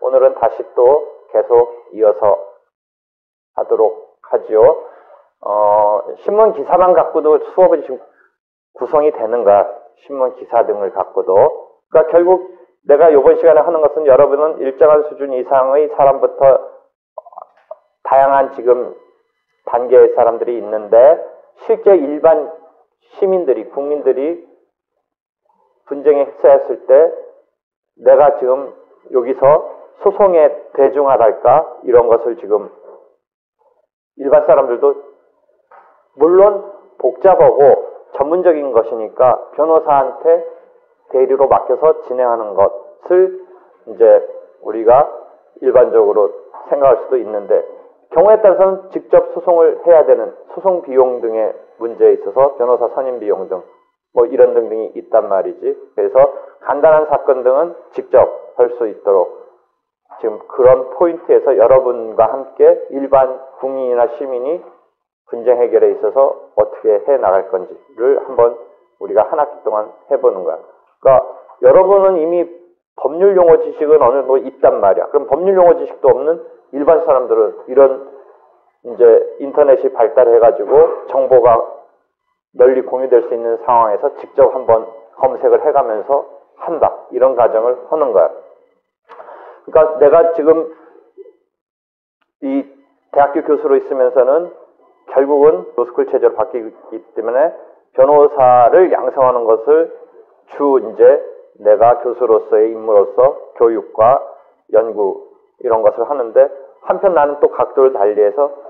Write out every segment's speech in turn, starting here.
오늘은 다시 또 계속 이어서 하도록 하지요. 신문 기사만 갖고도 수업이 지금 구성이 되는가? 신문 기사 등을 갖고도. 그러니까 결국 내가 이번 시간에 하는 것은 여러분은 일정한 수준 이상의 사람부터 다양한 지금 단계의 사람들이 있는데 실제 일반 시민들이, 국민들이 분쟁에 휩싸였을 때 내가 지금 여기서 소송의 대중화랄까 이런 것을 지금 일반 사람들도 물론 복잡하고 전문적인 것이니까 변호사한테 대리로 맡겨서 진행하는 것을 이제 우리가 일반적으로 생각할 수도 있는데 경우에 따라서는 직접 소송을 해야 되는 소송 비용 등의 문제에 있어서 변호사 선임 비용 등 뭐 이런 등등이 있단 말이지. 그래서 간단한 사건 등은 직접 할 수 있도록 지금 그런 포인트에서 여러분과 함께 일반 국민이나 시민이 분쟁 해결에 있어서 어떻게 해 나갈 건지를 한번 우리가 한 학기 동안 해보는 거야. 그러니까 여러분은 이미 법률 용어 지식은 어느 정도 있단 말이야. 그럼 법률 용어 지식도 없는 일반 사람들은 이런 이제 인터넷이 발달해가지고 정보가 널리 공유될 수 있는 상황에서 직접 한번 검색을 해가면서 한다. 이런 과정을 하는 거야. 그러니까 내가 지금 이 대학교 교수로 있으면서는 결국은 로스쿨 체제로 바뀌기 때문에 변호사를 양성하는 것을 주 이제 내가 교수로서의 임무로서 교육과 연구 이런 것을 하는데 한편 나는 또 각도를 달리해서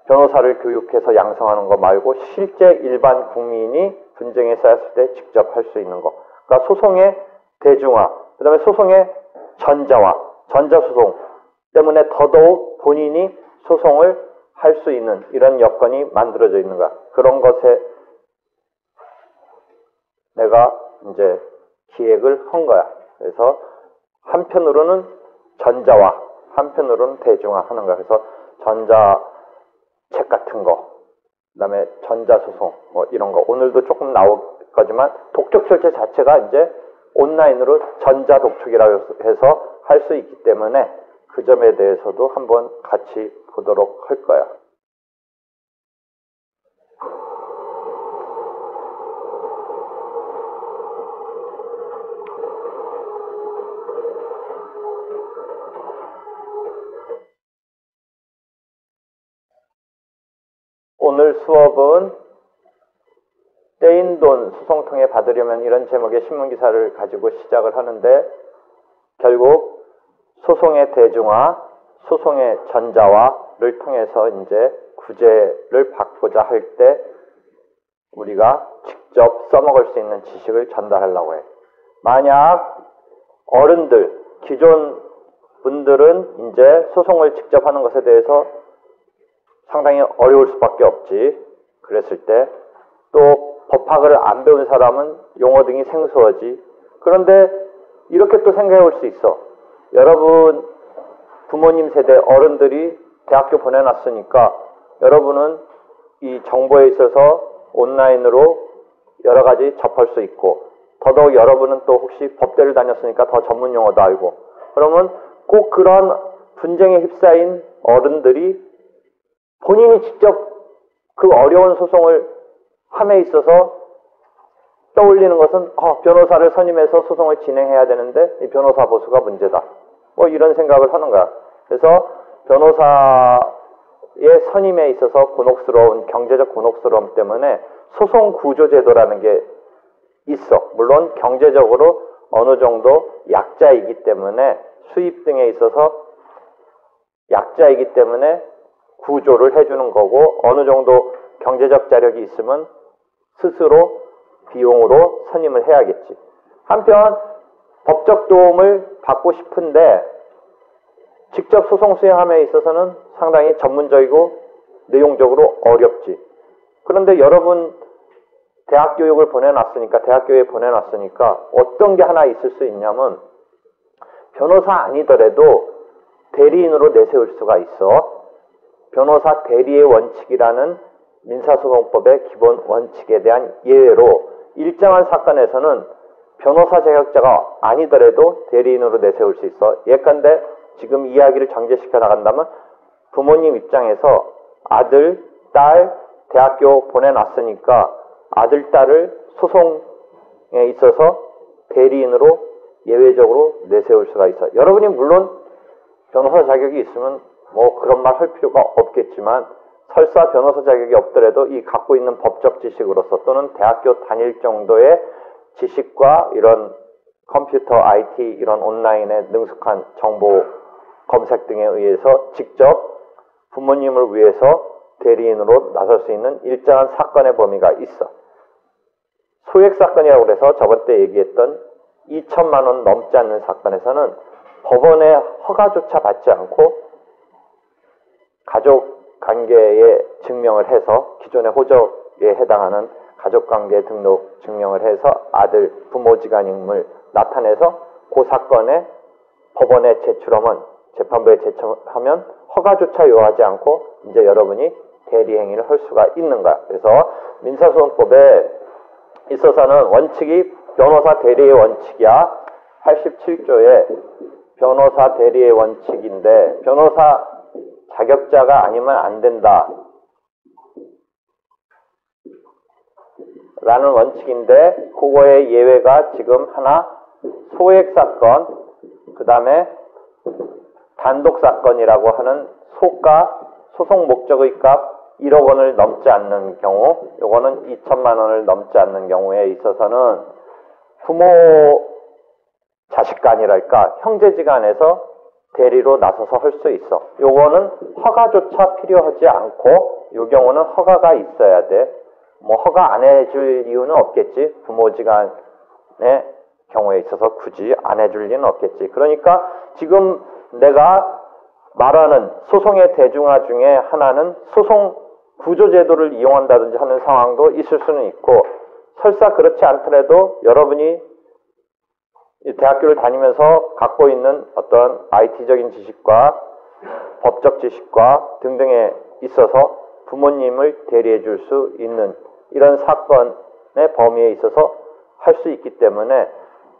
변호사를 교육해서 양성하는 거 말고 실제 일반 국민이 분쟁에 쌓였을 때 직접 할 수 있는 거. 그러니까 소송의 대중화, 그 다음에 소송의 전자화, 전자소송 때문에 더더욱 본인이 소송을 할 수 있는 이런 여건이 만들어져 있는 거야. 그런 것에 내가 이제 기획을 한 거야. 그래서 한편으로는 전자화, 한편으로는 대중화 하는 거야. 그래서 전자책 같은 거, 그 다음에 전자소송, 뭐 이런 거. 오늘도 조금 나올 거지만 독촉 절차 자체가 이제 온라인으로 전자독촉이라고 해서 할 수 있기 때문에 그 점에 대해서도 한번 같이 보도록 할 거야. 오늘 수업은 떼인 돈 소송 통해 받으려면 이런 제목의 신문기사를 가지고 시작을 하는데 결국 소송의 대중화, 소송의 전자화를 통해서 이제 구제를 받고자 할 때 우리가 직접 써먹을 수 있는 지식을 전달하려고 해. 만약 어른들, 기존 분들은 이제 소송을 직접 하는 것에 대해서 상당히 어려울 수밖에 없지. 그랬을 때 또 법학을 안 배운 사람은 용어 등이 생소하지. 그런데 이렇게 또 생각해 볼 수 있어. 여러분 부모님 세대 어른들이 대학교 보내놨으니까 여러분은 이 정보에 있어서 온라인으로 여러 가지 접할 수 있고 더더욱 여러분은 또 혹시 법대를 다녔으니까 더 전문 용어도 알고 그러면 꼭 그런 분쟁에 휩싸인 어른들이 본인이 직접 그 어려운 소송을 함에 있어서 떠올리는 것은 변호사를 선임해서 소송을 진행해야 되는데 이 변호사 보수가 문제다. 뭐 이런 생각을 하는 거야. 그래서 변호사의 선임에 있어서 곤혹스러운 경제적 곤혹스러움 때문에 소송 구조제도라는 게 있어. 물론 경제적으로 어느 정도 약자이기 때문에 수입 등에 있어서 약자이기 때문에 구조를 해주는 거고 어느 정도 경제적 자력이 있으면 스스로 비용으로 선임을 해야겠지. 한편 법적 도움을 받고 싶은데 직접 소송 수행함에 있어서는 상당히 전문적이고 내용적으로 어렵지. 그런데 여러분 대학 교육을 대학교에 보내놨으니까 어떤 게 하나 있을 수 있냐면 변호사 아니더라도 대리인으로 내세울 수가 있어. 변호사 대리의 원칙이라는 민사소송법의 기본 원칙에 대한 예외로 일정한 사건에서는 변호사 자격자가 아니더라도 대리인으로 내세울 수 있어. 예컨대 지금 이야기를 전개시켜 나간다면 부모님 입장에서 아들, 딸, 대학교 보내놨으니까 아들, 딸을 소송에 있어서 대리인으로 예외적으로 내세울 수가 있어. 여러분이 물론 변호사 자격이 있으면 뭐 그런 말 할 필요가 없겠지만 설사 변호사 자격이 없더라도 이 갖고 있는 법적 지식으로서 또는 대학교 다닐 정도의 지식과 이런 컴퓨터, IT, 이런 온라인에 능숙한 정보 검색 등에 의해서 직접 부모님을 위해서 대리인으로 나설 수 있는 일정한 사건의 범위가 있어. 소액 사건이라고 해서 저번 때 얘기했던 2천만 원 넘지 않는 사건에서는 법원의 허가조차 받지 않고 가족관계에 증명을 해서 기존의 호적에 해당하는 가족관계 등록 증명을 해서 아들, 부모지간임을 나타내서 그 사건에 법원에 제출하면 재판부에 제출하면 허가조차 요하지 않고 이제 여러분이 대리행위를 할 수가 있는 거야. 그래서 민사소송법에 있어서는 원칙이 변호사 대리의 원칙이야. 87조에 변호사 대리의 원칙인데 변호사 자격자가 아니면 안 된다 라는 원칙인데 그거의 예외가 지금 하나 소액 사건, 그 다음에 단독 사건이라고 하는 소가, 소송 목적의 값 1억 원을 넘지 않는 경우, 요거는 2천만 원을 넘지 않는 경우에 있어서는 부모 자식간이랄까 형제지간에서 대리로 나서서 할 수 있어. 요거는 허가조차 필요하지 않고 요 경우는 허가가 있어야 돼. 뭐 허가 안 해줄 이유는 없겠지. 부모지간의 경우에 있어서 굳이 안 해줄 리는 없겠지. 그러니까 지금 내가 말하는 소송의 대중화 중에 하나는 소송 구조제도를 이용한다든지 하는 상황도 있을 수는 있고 설사 그렇지 않더라도 여러분이 대학교를 다니면서 갖고 있는 어떤 IT적인 지식과 법적 지식과 등등에 있어서 부모님을 대리해 줄 수 있는 이런 사건의 범위에 있어서 할 수 있기 때문에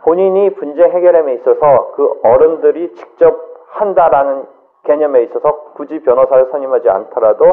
본인이 분쟁 해결함에 있어서 그 어른들이 직접 한다라는 개념에 있어서 굳이 변호사를 선임하지 않더라도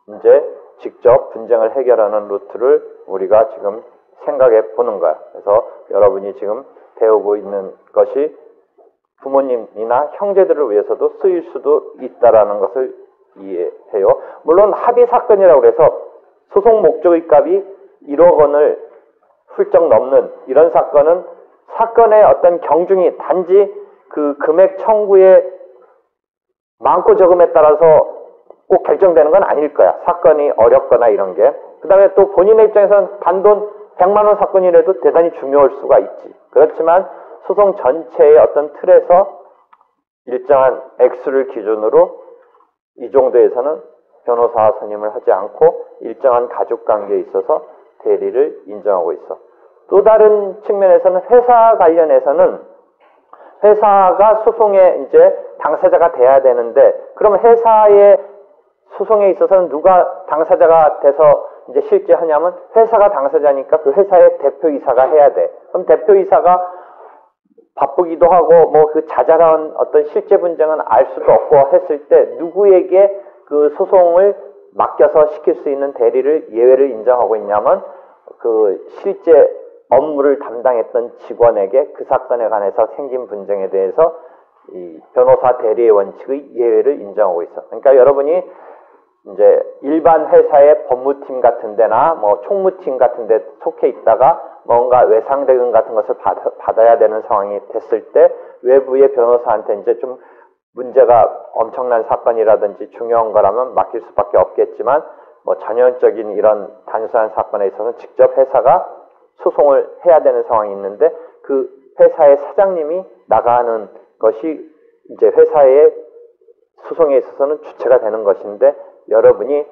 이제 직접 분쟁을 해결하는 루트를 우리가 지금 생각해 보는 거야. 그래서 여러분이 지금 배우고 있는 것이 부모님이나 형제들을 위해서도 쓰일 수도 있다라는 것을 이해해요. 물론 합의 사건이라고 해서 소송 목적의 값이 1억 원을 훌쩍 넘는 이런 사건은 사건의 어떤 경중이 단지 그 금액 청구의 많고 적음에 따라서 꼭 결정되는 건 아닐 거야. 사건이 어렵거나 이런 게. 그 다음에 또 본인의 입장에서는 단돈 100만 원 사건이라도 대단히 중요할 수가 있지. 그렇지만 소송 전체의 어떤 틀에서 일정한 액수를 기준으로 이 정도에서는 변호사 선임을 하지 않고 일정한 가족관계에 있어서 대리를 인정하고 있어. 또 다른 측면에서는 회사 관련해서는 회사가 소송에 이제 당사자가 돼야 되는데 그럼 회사의 소송에 있어서는 누가 당사자가 돼서 이제 실제 하냐면 회사가 당사자니까 그 회사의 대표이사가 해야 돼. 그럼 대표이사가 바쁘기도 하고 뭐 그 자잘한 어떤 실제 분쟁은 알 수도 없고 했을 때 누구에게 그 소송을 맡겨서 시킬 수 있는 대리를 예외를 인정하고 있냐면 그 실제 업무를 담당했던 직원에게 그 사건에 관해서 생긴 분쟁에 대해서 이 변호사 대리의 원칙의 예외를 인정하고 있어. 그러니까 여러분이 이제 일반 회사의 법무팀 같은 데나 뭐 총무팀 같은 데 속해 있다가 뭔가 외상대금 같은 것을 받아야 되는 상황이 됐을 때 외부의 변호사한테 이제 좀 문제가 엄청난 사건이라든지 중요한 거라면 맡길 수밖에 없겠지만 뭐 전형적인 이런 단순한 사건에 있어서는 직접 회사가 소송을 해야 되는 상황이 있는데 그 회사의 사장님이 나가는 것이 이제 회사의 소송에 있어서는 주체가 되는 것인데 여러분이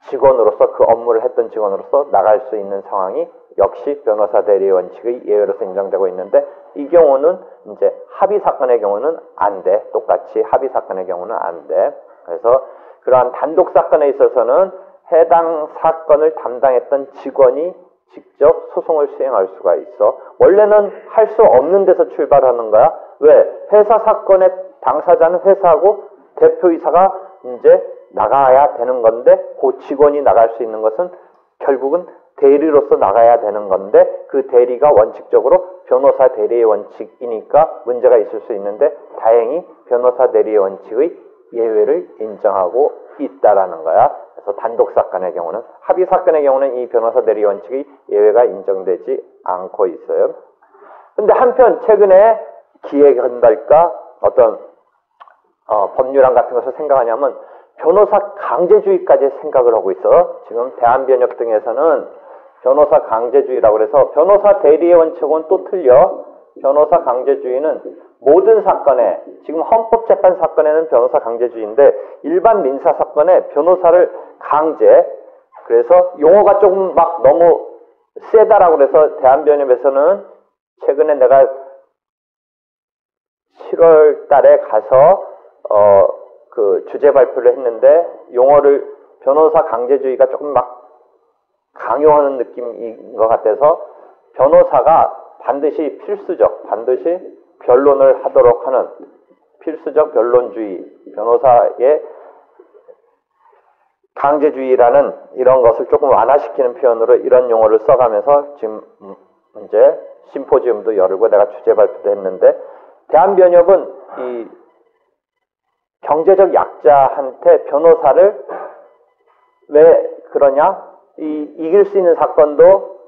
직원으로서 그 업무를 했던 직원으로서 나갈 수 있는 상황이 역시 변호사 대리 원칙의 예외로서 인정되고 있는데 이 경우는 이제 합의 사건의 경우는 안 돼. 똑같이 합의 사건의 경우는 안 돼. 그래서 그러한 단독 사건에 있어서는 해당 사건을 담당했던 직원이 직접 소송을 수행할 수가 있어. 원래는 할 수 없는 데서 출발하는 거야. 왜? 회사 사건의 당사자는 회사고 대표이사가 이제 나가야 되는 건데 그 직원이 나갈 수 있는 것은 결국은 대리로서 나가야 되는 건데 그 대리가 원칙적으로 변호사 대리의 원칙이니까 문제가 있을 수 있는데 다행히 변호사 대리의 원칙의 예외를 인정하고 있다라는 거야. 그래서 단독 사건의 경우는, 합의 사건의 경우는 이 변호사 대리 원칙의 예외가 인정되지 않고 있어요. 근데 한편 최근에 기획한달까 어떤 법률안 같은 것을 생각하냐면 변호사 강제주의까지 생각을 하고 있어. 지금 대한변협 등에서는 변호사 강제주의라고 그래서 변호사 대리의 원칙은 또 틀려. 변호사 강제주의는 모든 사건에, 지금 헌법재판 사건에는 변호사 강제주의인데 일반 민사 사건에 변호사를 강제, 그래서 용어가 조금 막 너무 세다라고 그래서 대한변협에서는 최근에 내가 7월 달에 가서 그 주제 발표를 했는데 용어를 변호사 강제주의가 조금 막 강요하는 느낌인 것 같아서 변호사가 반드시 반드시 변론을 하도록 하는 필수적 변론주의, 변호사의 강제주의라는 이런 것을 조금 완화시키는 표현으로 이런 용어를 써가면서 지금 이제 심포지움도 열고 내가 주제 발표도 했는데 대한변협은 이 경제적 약자한테 변호사를 왜 그러냐? 이길 수 있는 사건도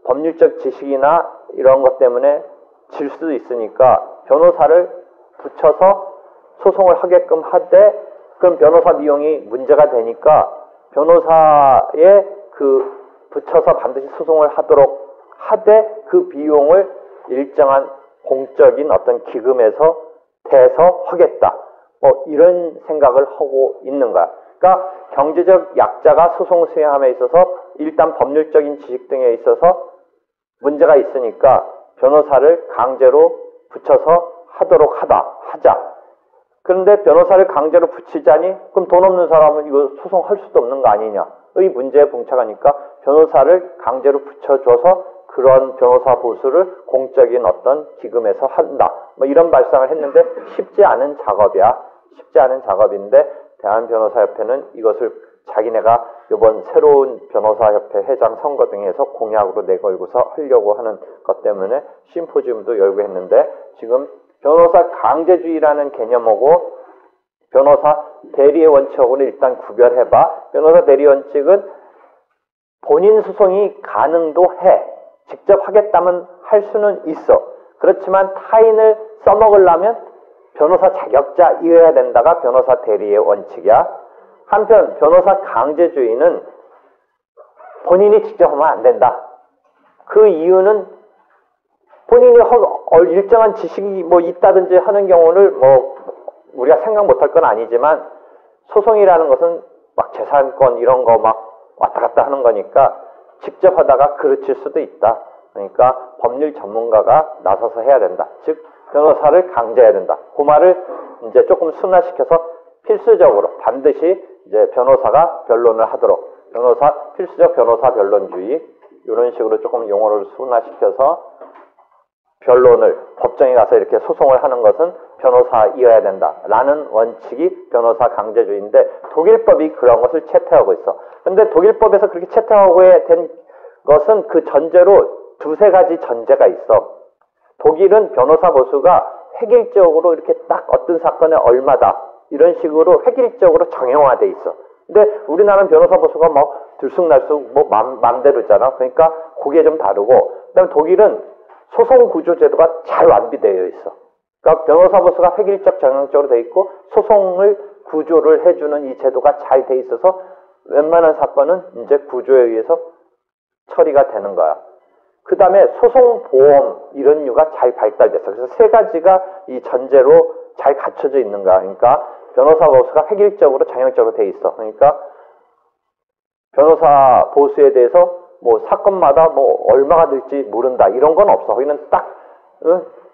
법률적 지식이나 이런 것 때문에 질 수도 있으니까 변호사를 붙여서 소송을 하게끔 하되 그럼 변호사 비용이 문제가 되니까 변호사에 그 붙여서 반드시 소송을 하도록 하되 그 비용을 일정한 공적인 어떤 기금에서 대서 하겠다. 이런 생각을 하고 있는 거야. 그러니까 경제적 약자가 소송 수행함에 있어서 일단 법률적인 지식 등에 있어서 문제가 있으니까 변호사를 강제로 붙여서 하도록 하자. 그런데 변호사를 강제로 붙이자니 그럼 돈 없는 사람은 이거 소송할 수도 없는 거 아니냐 의 문제에 봉착하니까 변호사를 강제로 붙여줘서 그런 변호사 보수를 공적인 어떤 기금에서 한다. 이런 발상을 했는데 쉽지 않은 작업이야. 쉽지 않은 작업인데 대한변호사협회는 이것을 자기네가 이번 새로운 변호사협회 회장 선거 등에서 공약으로 내걸고서 하려고 하는 것 때문에 심포지움도 열고 했는데 지금 변호사 강제주의라는 개념하고 변호사 대리의 원칙하고는 일단 구별해봐. 변호사 대리 원칙은 본인 소송이 가능도 해. 직접 하겠다면 할 수는 있어. 그렇지만 타인을 써먹으려면 변호사 자격자이어야 된다가 변호사 대리의 원칙이야. 한편 변호사 강제주의는 본인이 직접 하면 안 된다. 그 이유는 본인이 일정한 지식이 있다든지 하는 경우를 우리가 생각 못할 건 아니지만 소송이라는 것은 막 재산권 이런 거 막 왔다 갔다 하는 거니까 직접 하다가 그르칠 수도 있다. 그러니까 법률 전문가가 나서서 해야 된다. 즉 변호사를 강제해야 된다. 그 말을 이제 조금 순화시켜서 필수적으로 반드시 이제 변호사가 변론을 하도록 필수적 변호사 변론주의 이런 식으로 조금 용어를 순화시켜서 변론을 법정에 가서 이렇게 소송을 하는 것은 변호사이어야 된다라는 원칙이 변호사 강제주의인데 독일법이 그런 것을 채택하고 있어. 그런데 독일법에서 그렇게 채택하고 된 것은 그 전제로 두세 가지 전제가 있어. 독일은 변호사 보수가 획일적으로 이렇게 딱 어떤 사건에 얼마다 이런 식으로 획일적으로 정형화돼 있어. 근데 우리나라는 변호사 보수가 들쑥날쑥 맘대로잖아. 그러니까 그게 좀 다르고 그다음에 독일은 소송 구조 제도가 잘 완비되어 있어. 그러니까 변호사 보수가 획일적 정형적으로 돼 있고 소송을 구조를 해주는 이 제도가 잘 돼 있어서 웬만한 사건은 이제 구조에 의해서 처리가 되는 거야. 그 다음에 소송보험 이런 류가 잘 발달됐어. 그래서 세 가지가 이 전제로 잘 갖춰져 있는 거야. 그러니까 변호사 보수가 획일적으로 정형적으로 돼 있어. 그러니까 변호사 보수에 대해서 사건마다 얼마가 될지 모른다 이런 건 없어. 거기는 딱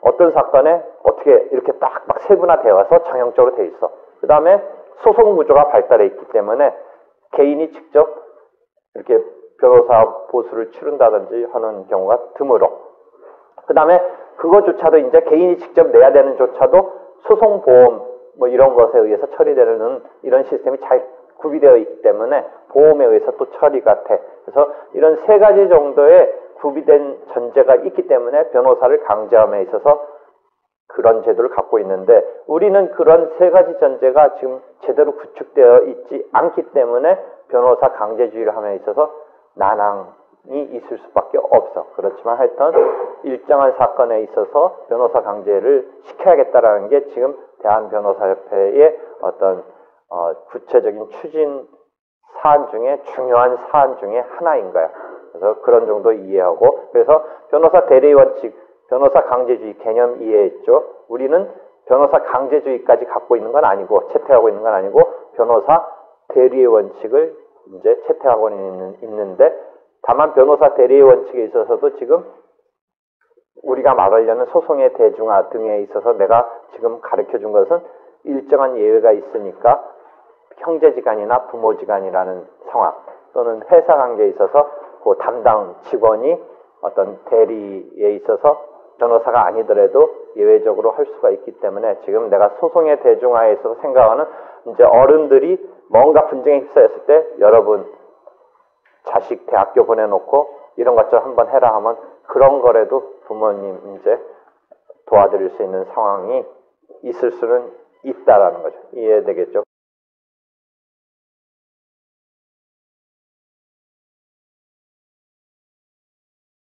어떤 사건에 어떻게 이렇게 딱 막 세분화되어서 정형적으로 돼 있어. 그 다음에 소송 구조가 발달해 있기 때문에 개인이 직접 이렇게 변호사 보수를 치른다든지 하는 경우가 드물어. 그 다음에 그거조차도 이제 개인이 직접 내야 되는 조차도 소송보험 뭐 이런 것에 의해서 처리되는 이런 시스템이 잘 구비되어 있기 때문에 보험에 의해서 또 처리가 돼. 그래서 이런 세 가지 정도의 구비된 전제가 있기 때문에 변호사를 강제함에 있어서 그런 제도를 갖고 있는데 우리는 그런 세 가지 전제가 지금 제대로 구축되어 있지 않기 때문에 변호사 강제주의를 함에 있어서 난항이 있을 수밖에 없어. 그렇지만 하여튼 일정한 사건에 있어서 변호사 강제를 시켜야겠다라는 게 지금 대한변호사협회의 어떤 구체적인 추진 사안 중에 중요한 사안 중에 하나인 거야. 그래서 그런 정도 이해하고 그래서 변호사 대리 원칙, 변호사 강제주의 개념 이해했죠. 우리는 변호사 강제주의까지 갖고 있는 건 아니고 채택하고 있는 건 아니고 변호사 대리의 원칙을 이제 채택하고 있는데 다만 변호사 대리의 원칙에 있어서도 지금 우리가 말하려는 소송의 대중화 등에 있어서 내가 지금 가르쳐 준 것은 일정한 예외가 있으니까 형제지간이나 부모지간이라는 상황 또는 회사 관계에 있어서 그 담당 직원이 어떤 대리에 있어서 변호사가 아니더라도 예외적으로 할 수가 있기 때문에 지금 내가 소송의 대중화에 있어서 생각하는 이제 어른들이 뭔가 분쟁에 휩싸였을 때 여러분 자식 대학교 보내놓고 이런 것 좀 한번 해라 하면 그런 거라도 부모님 이제 도와드릴 수 있는 상황이 있을 수는 있다라는 거죠. 이해되겠죠?